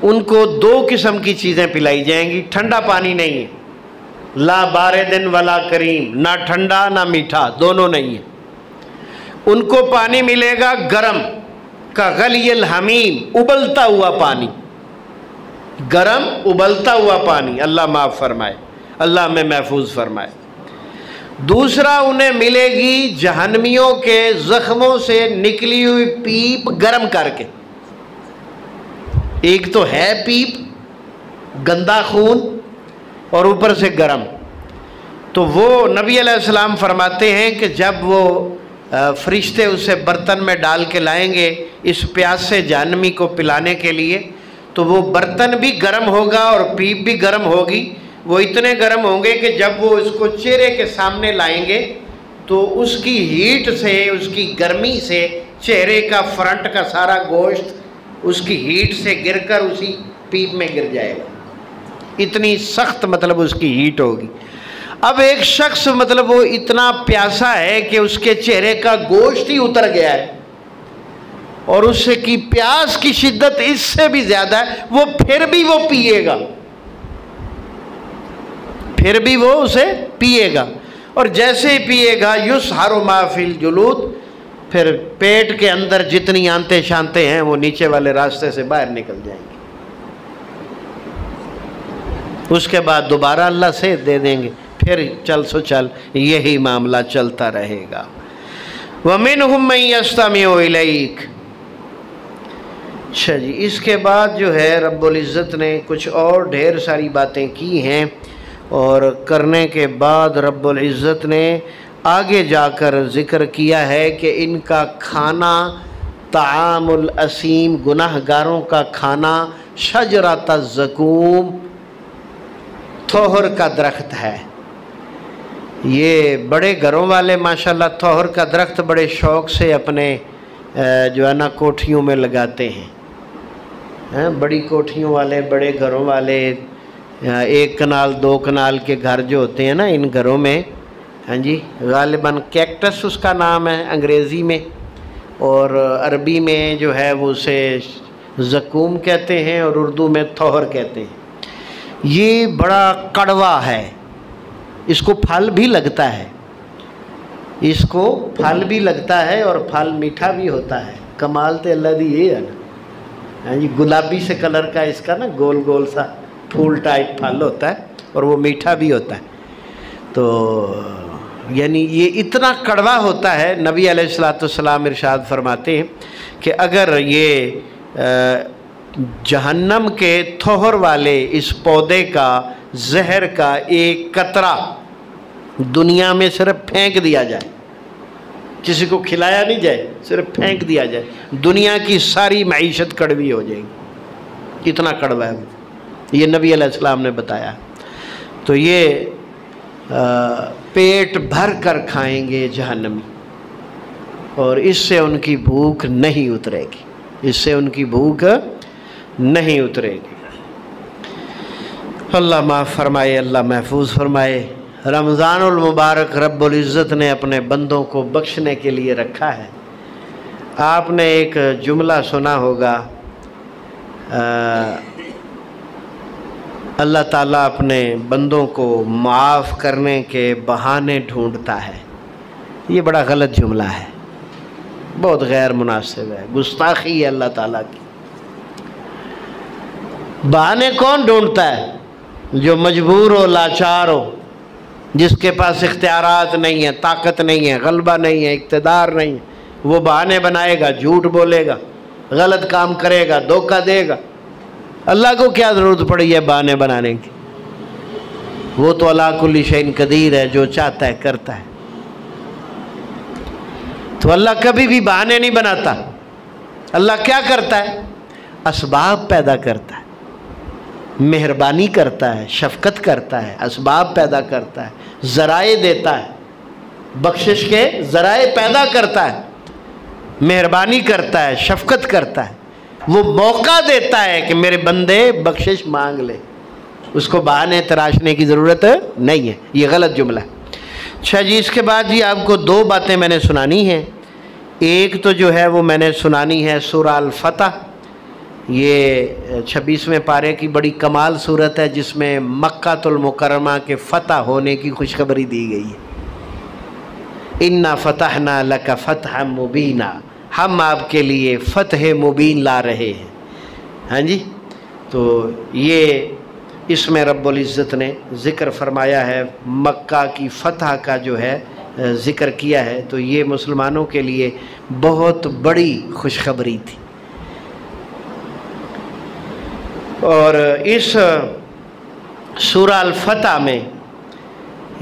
ان کو 2 قسم کی چیزیں پلائی جائیں گی، ٹھنڈا پانی نہیں ہے، لا باردن ولا کریم، نہ ٹھنڈا نہ میٹھا، دونوں نہیں ہیں۔ ان کو پانی ملے گا گرم، کا غلی الحمیم، ابلتا ہوا پانی، گرم ابلتا ہوا پانی، اللہ معاف فرمائے، اللہ ہمیں محفوظ فرمائے۔ دوسرا انہیں ملے گی جہنمیوں کے زخموں سے نکلی ہوئی پیپ گرم کر کے، ایک تو ہے پیپ گندا خون اور اوپر سے گرم، تو وہ نبی علیہ السلام فرماتے ہیں کہ جب وہ فرشتے اسے برتن میں ڈال کے لائیں گے اس پیاسے جہنمی کو پلانے کے لیے، تو وہ برتن بھی گرم ہوگا اور پیپ بھی گرم ہوگی. وہ اتنے گرم ہوں گے کہ جب وہ اس کو چہرے کے سامنے لائیں گے تو اس کی ہیٹ سے، اس کی گرمی سے چہرے کا فرنٹ کا سارا گوشت اس کی ہیٹ سے گر کر اسی پیپ میں گر جائے گا. اتنی سخت مطلب اس کی ہیٹ ہوگی. اب ایک شخص مطلب وہ اتنا پیاسا ہے کہ اس کے چہرے کا گوشت ہی اتر گیا ہے اور اس سے کی پیاس کی شدت اس سے بھی زیادہ ہے، وہ پھر بھی وہ پیے گا، پھر بھی وہ اسے پیے گا. اور جیسے ہی پیے گا یسحر ما فی الجلود، پھر پیٹ کے اندر جتنی آنتے شانتے ہیں وہ نیچے والے راستے سے باہر نکل جائیں گے. اس کے بعد دوبارہ اللہ سے دے دیں گے، پھر چل سو چل، یہی معاملہ چلتا رہے گا. وَمِنْهُمْ مَنْ يَسْتَمِعُ إِلَيْكَ. اچھا جی، اس کے بعد جو ہے رب العزت نے کچھ اور ڈھیر ساری باتیں کی ہیں، اور کرنے کے بعد رب العزت نے آگے جا کر ذکر کیا ہے کہ ان کا کھانا طعام الاسیم، گناہ گاروں کا کھانا شجرۃ الزقوم، تھوہر کا درخت ہے. یہ بڑے گھروں والے ماشاءاللہ تھوہر کا درخت بڑے شوق سے اپنے جو ہے نا کوٹھیوں میں لگاتے ہیں. بڑی کوٹھیوں والے، بڑے گھروں والے، 1 کنال 2 کنال کے گھر جو ہوتے ہیں نا، ان گھروں میں ہاں جی غالباً کیکٹس اس کا نام ہے انگریزی میں، اور عربی میں جو ہے وہ اسے زقوم کہتے ہیں اور اردو میں تھوہر کہتے ہیں. یہ بڑا کڑوا ہے، اس کو پھل بھی لگتا ہے، اس کو پھل بھی لگتا ہے اور پھل میٹھا بھی ہوتا ہے. کمال تو اللہ دی یہ ہے نا، ہاں جی گلابی سے کلر کا اس کا نا گول گول سا پھول ٹائپ پھل ہوتا ہے اور وہ میٹھا بھی ہوتا ہے. تو یعنی یہ اتنا کڑوا ہوتا ہے. نبی علیہ الصلوۃ والسلام ارشاد فرماتے ہیں کہ اگر یہ جہنم کے تھوہر والے اس پودے کا زہر کا ایک قطرہ دنیا میں صرف پھینک دیا جائے، کسی کو کھلایا نہیں جائے، صرف پھینک دیا جائے، دنیا کی ساری معیشت کڑوی ہو جائے گی. اتنا کڑوا ہے، یہ نبی علیہ السلام نے بتایا. تو یہ پیٹ بھر کر کھائیں گے جہنمی، اور اس سے ان کی بھوک نہیں اترے گی، اس سے ان کی بھوک نہیں اترے گی. اللہ معاف فرمائے، اللہ محفوظ فرمائے. رمضان المبارک رب العزت نے اپنے بندوں کو بخشنے کے لیے رکھا ہے. آپ نے ایک جملہ سنا ہوگا، اللہ تعالیٰ اپنے بندوں کو معاف کرنے کے بہانے ڈھونڈتا ہے. یہ بڑا غلط جملہ ہے، بہت غیر مناسب ہے، گستاخی ہے اللہ تعالیٰ کی. بہانے کون ڈھونڈتا ہے؟ جو مجبور ہو، لاچار ہو، جس کے پاس اختیارات نہیں ہیں، طاقت نہیں ہے، غلبہ نہیں ہے، اقتدار نہیں ہے. وہ بہانے بنائے گا، جھوٹ بولے گا، غلط کام کرے گا، دھوکہ دے گا. اللہ کو کیا ضرورت پڑی ہے بہانے بنانے کی؟ وہ تو علی کل شیء قدیر ہے، جو چاہتا ہے کرتا ہے. تو اللہ کبھی بھی بہانے نہیں بناتا. اللہ کیا کرتا ہے؟ اسباب پیدا کرتا ہے، مہربانی کرتا ہے، شفقت کرتا ہے، اسباب پیدا کرتا ہے، ذرائع دیتا ہے، بخشش کے ذرائع پیدا کرتا ہے، مہربانی کرتا ہے، شفقت کرتا ہے. وہ موقع دیتا ہے کہ میرے بندے بخشش مانگ لے. اس کو بہانے تراشنے کی ضرورت نہیں ہے. یہ غلط جملہ ہے. اچھا جی، اس کے بعد جی آپ کو 2 باتیں میں نے سنانی ہیں. ایک تو جو ہے وہ میں نے سنانی ہے سورہ الفتح. یہ 26ویں پارے کی بڑی کمال صورت ہے، جس میں مکہ المکرمہ کے فتح ہونے کی خوشخبری دی گئی ہے. اِنَّا فَتَحْنَا لَكَ فَتْحًا مُبِينًا، ہم آپ کے لیے فتح مبین لا رہے ہیں. ہاں جی، تو یہ اس میں رب العزت نے ذکر فرمایا ہے، مکہ کی فتح کا جو ہے ذکر کیا ہے. تو یہ مسلمانوں کے لیے بہت بڑی خوشخبری تھی. اور اس سورہ الفتح میں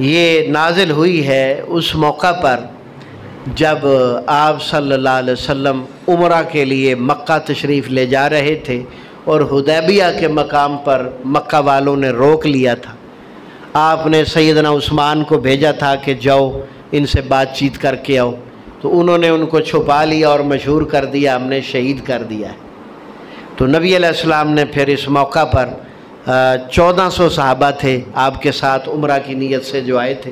یہ نازل ہوئی ہے اس موقع پر جب آپ صلی اللہ علیہ وسلم عمرہ کے لیے مکہ تشریف لے جا رہے تھے، اور حدیبیہ کے مقام پر مکہ والوں نے روک لیا تھا۔ آپ نے سیدنا عثمان کو بھیجا تھا کہ جاؤ ان سے بات چیت کر کے آؤ، تو انہوں نے ان کو چھپا لیا اور مشہور کر دیا ہم نے شہید کر دیا ہے۔ تو نبی علیہ السلام نے پھر اس موقع پر 1400 صحابہ تھے آپ کے ساتھ عمرہ کی نیت سے جو آئے تھے،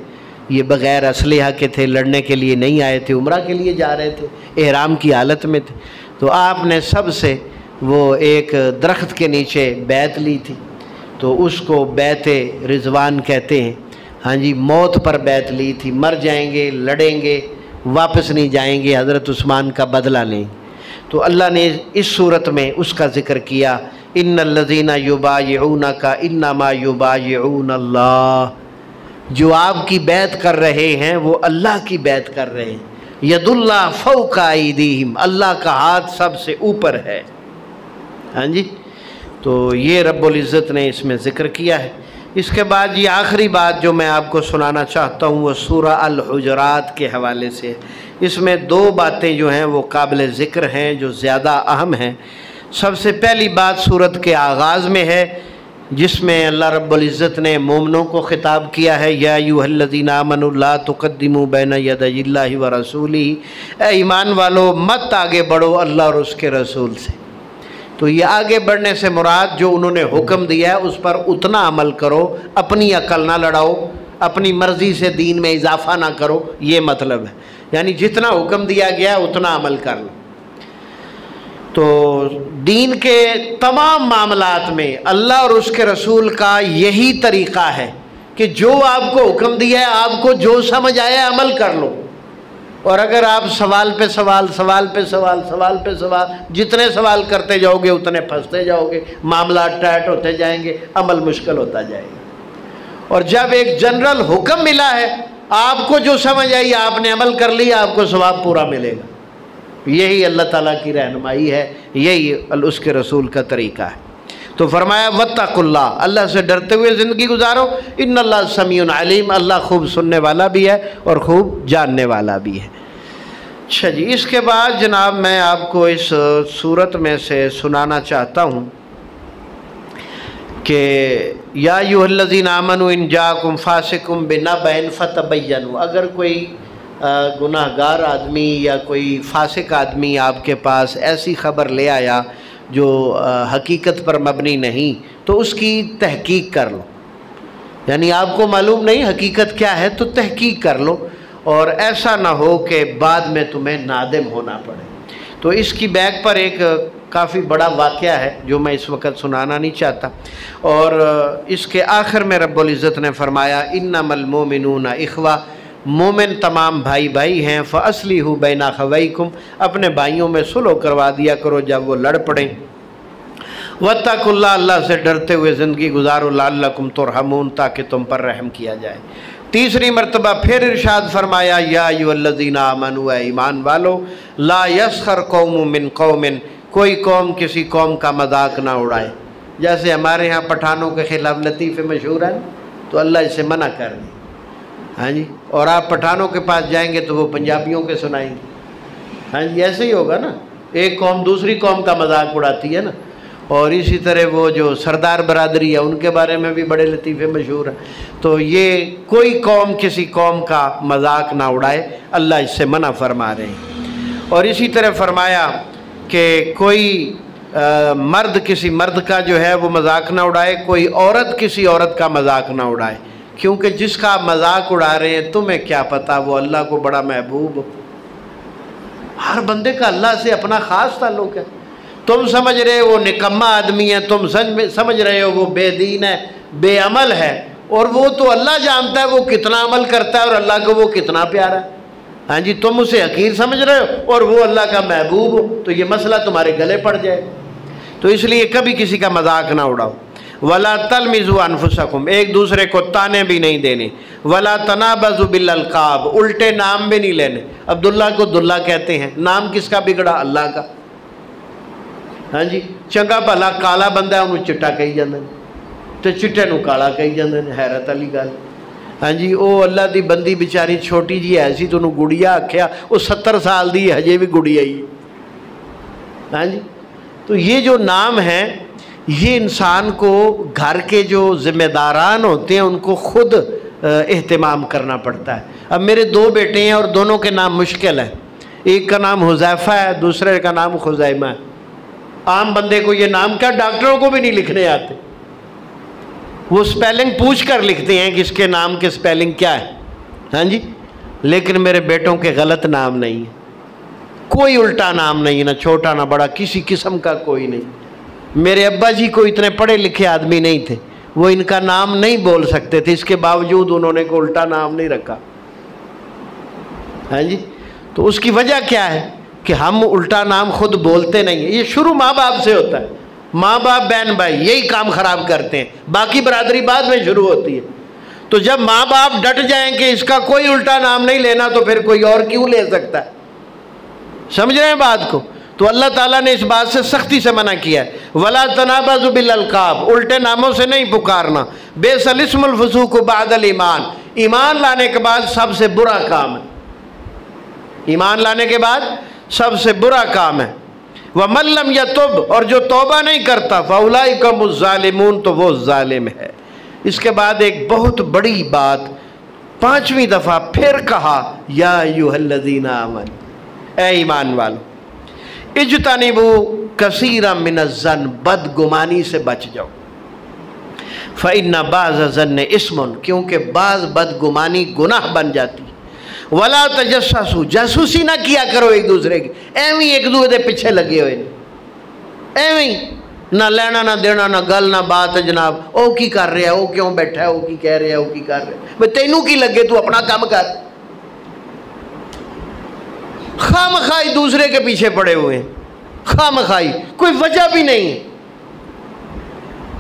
یہ بغیر اسلحہ کے تھے، لڑنے کے لیے نہیں آئے تھے، عمرہ کے لیے جا رہے تھے، احرام کی حالت میں تھے۔ تو آپ نے سب سے وہ ایک درخت کے نیچے بیعت لی تھی، تو اس کو بیعت رضوان کہتے ہیں۔ ہاں جی، موت پر بیعت لی تھی، مر جائیں گے، لڑیں گے، واپس نہیں جائیں گے، حضرت عثمان کا بدلہ لیں۔ تو اللہ نے اس صورت میں اس کا ذکر کیا، ان الذین یبایعونک انما یبایعون اللہ، جو آپ کی بیعت کر رہے ہیں وہ اللہ کی بیعت کر رہے ہیں۔ ید اللہ فوق ایدیہم، اللہ کا ہاتھ سب سے اوپر ہے۔ ہاں جی، تو یہ رب العزت نے اس میں ذکر کیا ہے۔ اس کے بعد یہ آخری بات جو میں آپ کو سنانا چاہتا ہوں وہ سورہ الحجرات کے حوالے سے۔ اس میں دو باتیں جو ہیں وہ قابل ذکر ہیں جو زیادہ اہم ہیں۔ سب سے پہلی بات سورت کے آغاز میں ہے، جس میں اللہ رب العزت نے مومنوں کو خطاب کیا ہے، یا ایھا الذین آمنوا لا تقدموا بین یدی اللہ ورسولہ، اے ایمان والو مت آگے بڑھو اللہ اور اس کے رسول سے۔ تو یہ آگے بڑھنے سے مراد جو انہوں نے حکم دیا ہے اس پر اتنا عمل کرو، اپنی عقل نہ لڑاؤ، اپنی مرضی سے دین میں اضافہ نہ کرو، یہ مطلب ہے۔ یعنی جتنا حکم دیا گیا اتنا عمل کر لو۔ تو دین کے تمام معاملات میں اللہ اور اس کے رسول کا یہی طریقہ ہے کہ جو آپ کو حکم دیا ہے آپ کو جو سمجھ آئے عمل کر لو، اور اگر آپ سوال پہ سوال، سوال پہ سوال، سوال پہ سوال، جتنے سوال کرتے جاؤ گے اتنے پھنستے جاؤ گے، معاملات ٹائٹ ہوتے جائیں گے، عمل مشکل ہوتا جائے گا۔ اور جب ایک جنرل حکم ملا ہے، آپ کو جو سمجھ آئی آپ نے عمل کر لیا، آپ کو ثواب پورا ملے گا۔ یہی اللہ تعالیٰ کی رہنمائی ہے، یہی اس کے رسول کا طریقہ ہے۔ تو فرمایا واتقوا اللہ، اللہ سے ڈرتے ہوئے زندگی گزارو، ان اللہ سمیع علیم، اللہ خوب سننے والا بھی ہے اور خوب جاننے والا بھی ہے۔ اچھا جی، اس کے بعد جناب میں آپ کو اس صورت میں سے سنانا چاہتا ہوں کہ یا ایھا الذین آمنوا ان جاءکم فاسق بنبأ فتبینوا، اگر کوئی گناہ گار آدمی یا کوئی فاسق آدمی آپ کے پاس ایسی خبر لے آیا جو حقیقت پر مبنی نہیں، تو اس کی تحقیق کر لو۔ یعنی آپ کو معلوم نہیں حقیقت کیا ہے تو تحقیق کر لو، اور ایسا نہ ہو کہ بعد میں تمہیں نادم ہونا پڑے۔ تو اس کی بیک پر ایک کافی بڑا واقعہ ہے جو میں اس وقت سنانا نہیں چاہتا، اور اس کے آخر میں رب العزت نے فرمایا انما المؤمنون اخوہ، مومن تمام بھائی بھائی ہیں، فاصلحوا بین اخویکم، اپنے بھائیوں میں صلح کروا دیا کرو جب وہ لڑ پڑیں۔ واتقوا اللہ، اللہ سے ڈرتے ہوئے زندگی گزارو، لعلکم ترحمون، تاکہ تم پر رحم کیا جائے۔ تیسری مرتبہ پھر ارشاد فرمایا یا ایھا الذین آمنوا، اے ایمان والو، لا یسخر قوم من قوم، کوئی قوم کسی قوم کا مذاق نہ اڑائے۔ جیسے ہمارے ہاں پٹھانوں کے خلاف لطیفے مشہور ہیں، تو اللہ اسے منع کر دے۔ ہاں جی، اور آپ پٹھانوں کے پاس جائیں گے تو وہ پنجابیوں کے سنائیں گے۔ ہاں جی، ایسے ہی ہوگا نا، ایک قوم دوسری قوم کا مذاق اڑاتی ہے نا، اور اسی طرح وہ جو سردار برادری ہے ان کے بارے میں بھی بڑے لطیفے مشہور ہیں۔ تو یہ کوئی قوم کسی قوم کا مذاق نہ اڑائے، اللہ اس سے منع فرما رہے ہیں۔ اور اسی طرح فرمایا کہ کوئی مرد کسی مرد کا جو ہے وہ مذاق نہ اڑائے، کوئی عورت کسی عورت کا مذاق نہ اڑائے، کیونکہ جس کا مذاق اڑا رہے ہیں تمہیں کیا پتہ وہ اللہ کو بڑا محبوب ہو۔ ہر بندے کا اللہ سے اپنا خاص تعلق ہے۔ تم سمجھ رہے ہو وہ نکما آدمی ہے، تم سمجھ رہے ہو وہ بے دین ہے، بے عمل ہے، اور وہ تو اللہ جانتا ہے وہ کتنا عمل کرتا ہے اور اللہ کو وہ کتنا پیارا ہے۔ ہاں جی، تم اسے حقیر سمجھ رہے ہو اور وہ اللہ کا محبوب ہو، تو یہ مسئلہ تمہارے گلے پڑ جائے۔ تو اس لیے کبھی کسی کا مذاق نہ اڑاؤ۔ ولا تلمزوا انفسکم، ایک دوسرے کو تانے بھی نہیں دینے۔ ولا تنابزوا بالالقاب، الٹے نام بھی نہیں لینے۔ عبداللہ کو دلہ کہتے ہیں، نام کس کا بگڑا؟ اللہ کا۔ ہاں جی، چنگا بھلا کالا بندہ انہوں چٹا کہی جاندے نے، تے چٹے نو کالا کہی جاندے نے، حیرت والی گل۔ ہاں جی، او اللہ دی بندی بیچاری چھوٹی جی ایسی تو انہوں گڑیا آکھیا، وہ 70 سال دی ہجے بھی گڑیا ہی۔ ہاں جی، تو یہ جو نام ہیں یہ انسان کو گھر کے جو ذمہ داران ہوتے ہیں ان کو خود اہتمام کرنا پڑتا ہے۔ اب میرے 2 بیٹے ہیں اور دونوں کے نام مشکل ہیں، ایک کا نام حذیفہ ہے، دوسرے کا نام خزیمہ ہے۔ عام بندے کو یہ نام کیا، ڈاکٹروں کو بھی نہیں لکھنے آتے، وہ سپیلنگ پوچھ کر لکھتے ہیں کہ اس کے نام کے سپیلنگ کیا ہے، ہاں جی۔ لیکن میرے بیٹوں کے غلط نام نہیں ہے، کوئی الٹا نام نہیں، نہ چھوٹا نہ بڑا، کسی قسم کا کوئی نہیں۔ میرے ابا جی کو اتنے پڑھے لکھے آدمی نہیں تھے، وہ ان کا نام نہیں بول سکتے تھے، اس کے باوجود انہوں نے کوئی الٹا نام نہیں رکھا، ہاں جی۔ تو اس کی وجہ کیا ہے کہ ہم الٹا نام خود بولتے نہیں ہیں۔ یہ شروع ماں باپ سے ہوتا ہے، ماں باپ بہن بھائی یہی کام خراب کرتے ہیں، باقی برادری بعد میں شروع ہوتی ہے۔ تو جب ماں باپ ڈٹ جائیں کہ اس کا کوئی الٹا نام نہیں لینا تو پھر کوئی اور کیوں لے سکتا ہے؟ سمجھ رہے ہیں بات کو؟ تو اللہ تعالیٰ نے اس بات سے سختی سے منع کیا ہے، وَلَا تَنَابَزُوا بِالْأَلْقَابِ، الٹے ناموں سے نہیں پکارنا، بِئْسَ الِاسْمُ الْفُسُوقُ بَعْدَ الْإِيمَانِ، ایمان لانے کے بعد سب سے برا کام ہے، ایمان لانے کے بعد سب سے برا کام ہے۔ وَمَن لَّمْ يَتُبْ، اور جو توبہ نہیں کرتا، فَأُولَٰئِكَ هُمُ الظَّالِمُونَ، تو وہ ظالم ہے۔ اس کے بعد ایک بہت بڑی بات 5ویں دفعہ پھر کہا، یا ایھا الذین آمنوا، اے ایمان والو، اجتنبوا کثیرا من الظن، بدگمانی سے بچ جاؤ، فإن بعض الظن اسم، کیونکہ بعض بدگمانی گناہ بن جاتی۔ ولا تجسسوا، جاسوسی نہ کیا کرو ایک دوسرے کی، ایویں ایک دوسرے پیچھے لگے ہوئے، ایویں نہ لینا نہ دینا، نہ گل نہ بات، جناب او کی کر رہا ہے، او کیوں بیٹھا ہے، او کی کہہ رہا ہے، او کی کر رہا ہے، بھئی تینوں کی لگے، تو اپنا کام کر۔ خواہ مخواہ دوسرے کے پیچھے پڑے ہوئے ہیں، خواہ مخواہ کوئی وجہ بھی نہیں ہے۔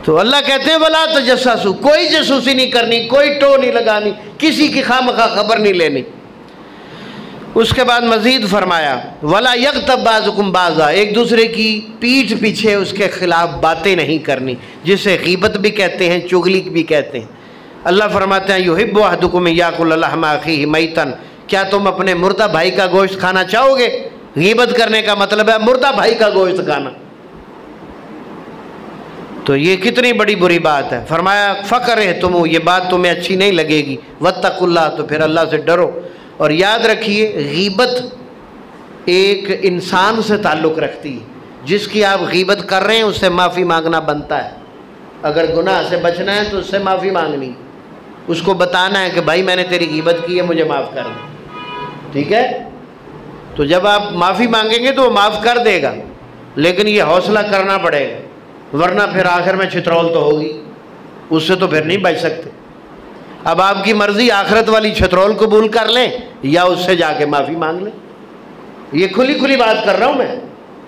تو اللہ کہتے ہیں ولا تجسسوا، کوئی جاسوسی نہیں کرنی، کوئی ٹو نہیں لگانی، کسی کی خواہ مخواہ خبر نہیں لینی۔ اس کے بعد مزید فرمایا ولا یغتب بعضکم بعضا، ایک دوسرے کی پیٹھ پیچھے اس کے خلاف باتیں نہیں کرنی، جسے غیبت بھی کہتے ہیں، چغلی بھی کہتے ہیں۔ اللہ فرماتے ہیں یحب احدکم یاکل لحم اخیہ میتا، کیا تم اپنے مردہ بھائی کا گوشت کھانا چاہو گے؟ غیبت کرنے کا مطلب ہے مردہ بھائی کا گوشت کھانا، تو یہ کتنی بڑی بری بات ہے۔ فرمایا فکرہتم، یہ بات تمہیں اچھی نہیں لگے گی، واتقوا اللہ، تو پھر اللہ سے ڈرو۔ اور یاد رکھیے غیبت ایک انسان سے تعلق رکھتی ہے، جس کی آپ غیبت کر رہے ہیں اس سے معافی مانگنا بنتا ہے۔ اگر گناہ سے بچنا ہے تو اس سے معافی مانگنی، اس کو بتانا ہے کہ بھائی میں نے تیری غیبت کی ہے، مجھے معاف کر دے، ٹھیک ہے؟ تو جب آپ معافی مانگیں گے تو وہ معاف کر دے گا، لیکن یہ حوصلہ کرنا پڑے گا، ورنہ پھر آخر میں چھترول تو ہوگی، اس سے تو پھر نہیں بچ سکتے۔ اب آپ کی مرضی، آخرت والی چھترول قبول کر لیں یا اس سے جا کے معافی مانگ لیں۔ یہ کھلی کھلی بات کر رہا ہوں میں،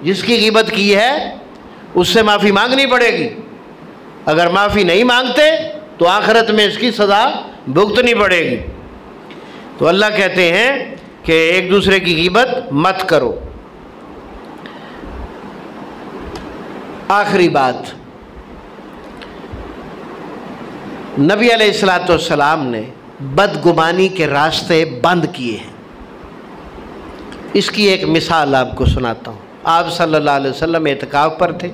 جس کی غیبت کی ہے اس سے معافی مانگنی پڑے گی، اگر معافی نہیں مانگتے تو آخرت میں اس کی سزا بھگتنی پڑے گی۔ تو اللہ کہتے ہیں کہ ایک دوسرے کی غیبت مت کرو۔ آخری بات، نبی علیہ السلام نے بدگمانی کے راستے بند کیے ہیں۔ اس کی ایک مثال آپ کو سناتا ہوں۔ آپ صلی اللہ علیہ وسلم اعتکاف پر تھے،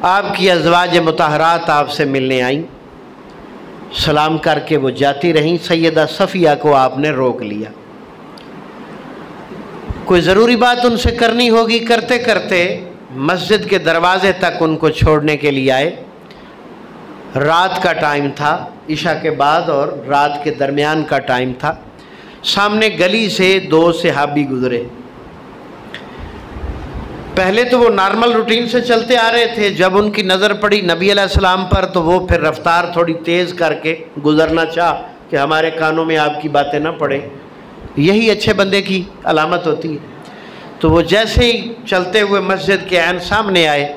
آپ کی ازواج مطہرات آپ سے ملنے آئیں، سلام کر کے وہ جاتی رہیں، سیدہ صفیہ کو آپ نے روک لیا، کوئی ضروری بات ان سے کرنی ہوگی، کرتے کرتے مسجد کے دروازے تک ان کو چھوڑنے کے لیے آئے۔ رات کا ٹائم تھا، عشاء کے بعد اور رات کے درمیان کا ٹائم تھا۔ سامنے گلی سے 2 صحابی گزرے، پہلے تو وہ نارمل روٹین سے چلتے آ رہے تھے، جب ان کی نظر پڑی نبی علیہ السلام پر تو وہ پھر رفتار تھوڑی تیز کر کے گزرنا چاہ کہ ہمارے کانوں میں آپ کی باتیں نہ پڑیں، یہی اچھے بندے کی علامت ہوتی ہے۔ تو وہ جیسے ہی چلتے ہوئے مسجد کے عین سامنے آئے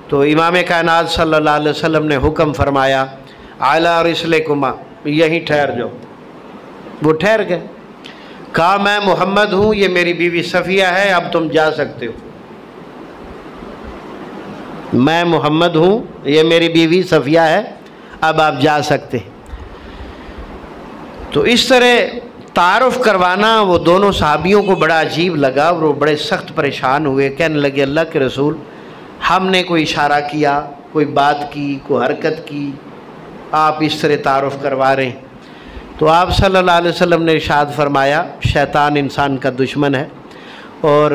تو امام کائنات صلی اللہ علیہ وسلم نے حکم فرمایا اعلی رسلکما، یہیں ٹھہر جاؤ۔ وہ ٹھہر گئے، کہا میں محمد ہوں، یہ میری بیوی صفیہ ہے، اب تم جا سکتے ہو۔ میں محمد ہوں، یہ میری بیوی صفیہ ہے، اب آپ جا سکتے ہیں۔ تو اس طرح تعارف کروانا وہ دونوں صحابیوں کو بڑا عجیب لگا اور وہ بڑے سخت پریشان ہوئے، کہنے لگے اللہ کے رسول، ہم نے کوئی اشارہ کیا، کوئی بات کی، کوئی حرکت کی، آپ اس طرح تعارف کروا رہے ہیں۔ تو آپ صلی اللہ علیہ وسلم نے ارشاد فرمایا شیطان انسان کا دشمن ہے، اور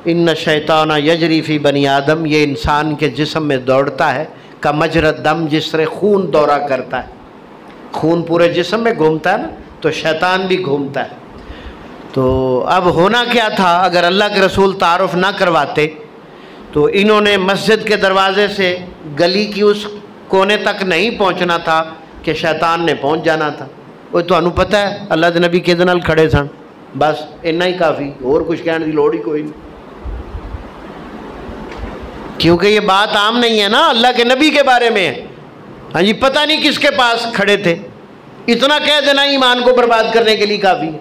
ان شیطان یجری فی بنی آدم، یہ انسان کے جسم میں دوڑتا ہے کا مجرد دم، جس طرح خون دورہ کرتا ہے، خون پورے جسم میں گھومتا ہے نا، تو شیطان بھی گھومتا ہے۔ تو اب ہونا کیا تھا، اگر اللہ کے رسول تعارف نہ کرواتے تو انہوں نے مسجد کے دروازے سے گلی کی اس کونے تک نہیں پہنچنا تھا کہ شیطان نے پہنچ جانا تھا۔ وہ تو انہوں پتہ ہے اللہ دے نبی کہدے نال کھڑے سن، بس اتنا ہی کافی، اور کچھ کہنے کی لوڑ ہی کوئی نہیں، کیونکہ یہ بات عام نہیں ہے نا، اللہ کے نبی کے بارے میں ہے۔ ہاں جی، پتہ نہیں کس کے پاس کھڑے تھے، اتنا کہہ دینا ایمان کو برباد کرنے کے لیے کافی ہے۔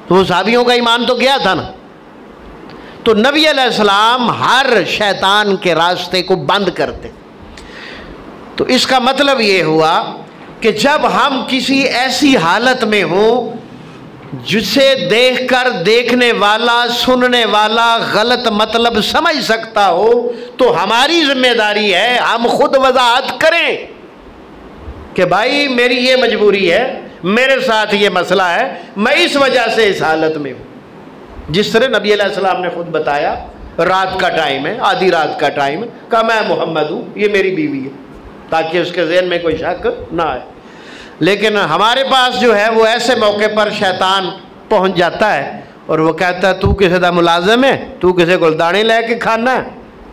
تو وہ صحابیوں کا ایمان تو گیا تھا نا۔ تو نبی علیہ السلام ہر شیطان کے راستے کو بند کرتے۔ تو اس کا مطلب یہ ہوا کہ جب ہم کسی ایسی حالت میں ہوں جسے دیکھ کر دیکھنے والا، سننے والا غلط مطلب سمجھ سکتا ہو، تو ہماری ذمہ داری ہے ہم خود وضاحت کریں کہ بھائی میری یہ مجبوری ہے، میرے ساتھ یہ مسئلہ ہے، میں اس وجہ سے اس حالت میں ہوں۔ جس طرح نبی علیہ السلام نے خود بتایا، رات کا ٹائم ہے، آدھی رات کا ٹائم ہے، کہا میں محمد ہوں، یہ میری بیوی ہے، تاکہ اس کے ذہن میں کوئی شک نہ آئے۔ لیکن ہمارے پاس جو ہے وہ ایسے موقع پر شیطان پہنچ جاتا ہے اور وہ کہتا ہے تو کسی دا ملازم ہے، تو کسی کو دانے لے کے کھانا ہے،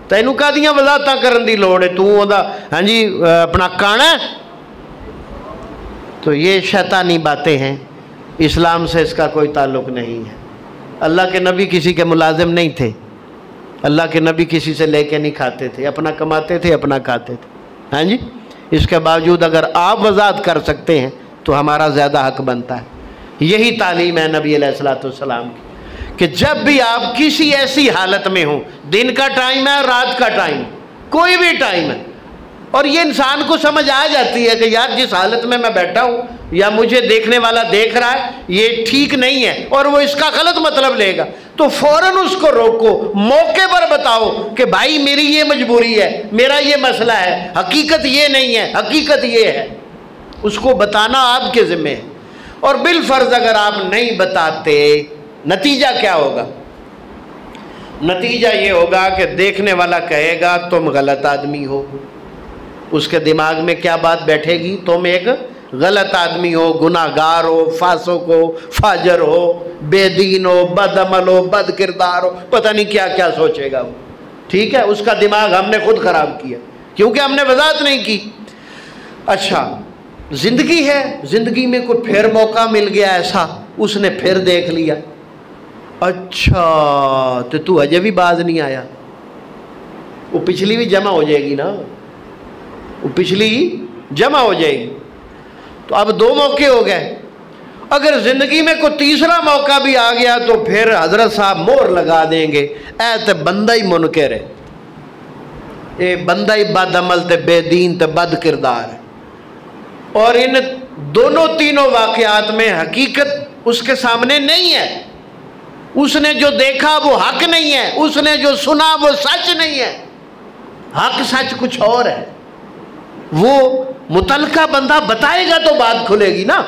تینوں کا دیاں وضاحتاں کرن دی لوڑ ہے، تو دا ہاں جی اپنا کانا ہے۔ تو یہ شیطانی باتیں ہیں، اسلام سے اس کا کوئی تعلق نہیں ہے۔ اللہ کے نبی کسی کے ملازم نہیں تھے، اللہ کے نبی کسی سے لے کے نہیں کھاتے تھے، اپنا کماتے تھے، اپنا کھاتے تھے۔ ہاں جی، اس کے باوجود اگر آپ وضاحت کر سکتے ہیں تو ہمارا زیادہ حق بنتا ہے۔ یہی تعلیم ہے نبی علیہ السلام کی کہ جب بھی آپ کسی ایسی حالت میں ہوں، دن کا ٹائم ہے، رات کا ٹائم، کوئی بھی ٹائم ہے، اور یہ انسان کو سمجھ آ جاتی ہے کہ یار جس حالت میں بیٹھا ہوں یا مجھے دیکھنے والا دیکھ رہا ہے یہ ٹھیک نہیں ہے اور وہ اس کا غلط مطلب لے گا، تو فوراً اس کو روکو، موقع پر بتاؤ کہ بھائی میری یہ مجبوری ہے، میرا یہ مسئلہ ہے، حقیقت یہ نہیں ہے، حقیقت یہ ہے۔ اس کو بتانا آپ کے ذمہ ہے، اور بالفرض اگر آپ نہیں بتاتے نتیجہ کیا ہوگا؟ نتیجہ یہ ہوگا کہ دیکھنے والا کہے گا تم غلط آدمی ہو، اس کے دماغ میں کیا بات بیٹھے گی؟ تم ایک غلط آدمی ہو، گناہ گار ہو، فاسق ہو، فاجر ہو، بے دین ہو، بد عمل ہو، بد کردار ہو، پتہ نہیں کیا کیا سوچے گا وہ۔ ٹھیک ہے، اس کا دماغ ہم نے خود خراب کیا کیونکہ ہم نے وضاحت نہیں کی۔ اچھا زندگی ہے، زندگی میں کوئی پھر موقع مل گیا ایسا، اس نے پھر دیکھ لیا، اچھا تو اجے بھی باز نہیں آیا، وہ پچھلی بھی جمع ہو جائے گی نا، وہ پچھلی جمع ہو جائے گی۔ تو اب دو موقع ہو گئے، اگر زندگی میں کوئی تیسرا موقع بھی آ گیا تو پھر حضرت صاحب مہر لگا دیں گے، اے تے بندہ ہی منکر ہے، اے بندہ ہی بد عمل تے بے دین تے بد کردار ہے۔ اور ان دونوں تینوں واقعات میں حقیقت اس کے سامنے نہیں ہے، اس نے جو دیکھا وہ حق نہیں ہے، اس نے جو سنا وہ سچ نہیں ہے، حق سچ کچھ اور ہے۔ وہ متعلقہ بندہ بتائے گا تو بات کھلے گی نا۔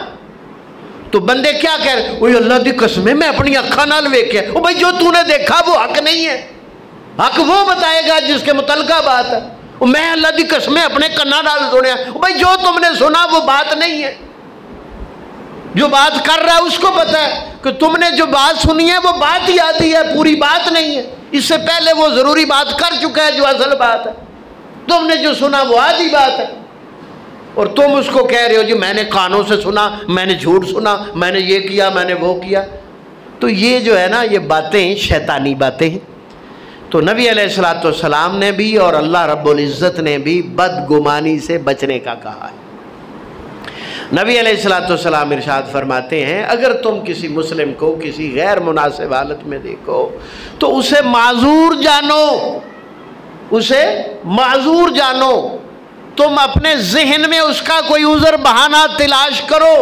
تو بندے کیا کہہ رہے، اوہ اللہ دی قسم میں اپنی اکھاں نال ویکھیا، او بھائی جو تو نے دیکھا وہ حق نہیں ہے، حق وہ بتائے گا جس کے متعلقہ بات ہے۔ میں اللہ دی قسم اپنے کنا نال سنیا، او بھائی جو تم نے سنا وہ بات نہیں ہے، جو بات کر رہا ہے اس کو پتہ ہے کہ تم نے جو بات سنی ہے وہ بات ہی آتی ہے، پوری بات نہیں ہے، اس سے پہلے وہ ضروری بات کر چکا ہے جو اصل بات ہے، تم نے جو سنا وہ آدھی بات ہے، اور تم اس کو کہہ رہے ہو جی میں نے کانوں سے سنا، میں نے جھوٹ سنا، میں نے یہ کیا، میں نے وہ کیا۔ تو یہ جو ہے نا یہ باتیں شیطانی باتیں ہیں۔ تو نبی علیہ السلام نے بھی اور اللہ رب العزت نے بھی بدگمانی سے بچنے کا کہا ہے۔ نبی علیہ السلام ارشاد فرماتے ہیں اگر تم کسی مسلم کو کسی غیر مناسب حالت میں دیکھو تو اسے معذور جانو، اسے معذور جانو، تم اپنے ذہن میں اس کا کوئی عذر بہانہ تلاش کرو،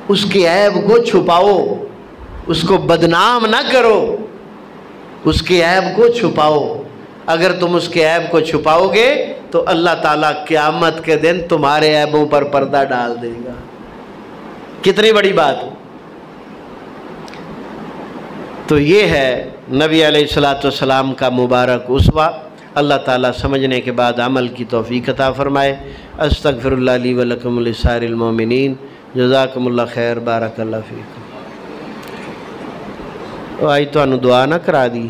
اس کے عیب کو چھپاؤ، اس کو بدنام نہ کرو، اس کے عیب کو چھپاؤ۔ اگر تم اس کے عیب کو چھپاؤ گے تو اللہ تعالیٰ قیامت کے دن تمہارے عیبوں پر پردہ ڈال دے گا۔ کتنی بڑی بات۔ تو یہ ہے نبی علیہ الصلوۃ والسلام کا مبارک اسوہ۔ اللہ تعالیٰ سمجھنے کے بعد عمل کی توفیق عطا فرمائے۔ استغفر اللہ لی ولکم ولسائر المومنین۔ جزاکم اللہ خیر، بارک اللہ فیکم۔ آج تو دعا نہ کرا دی۔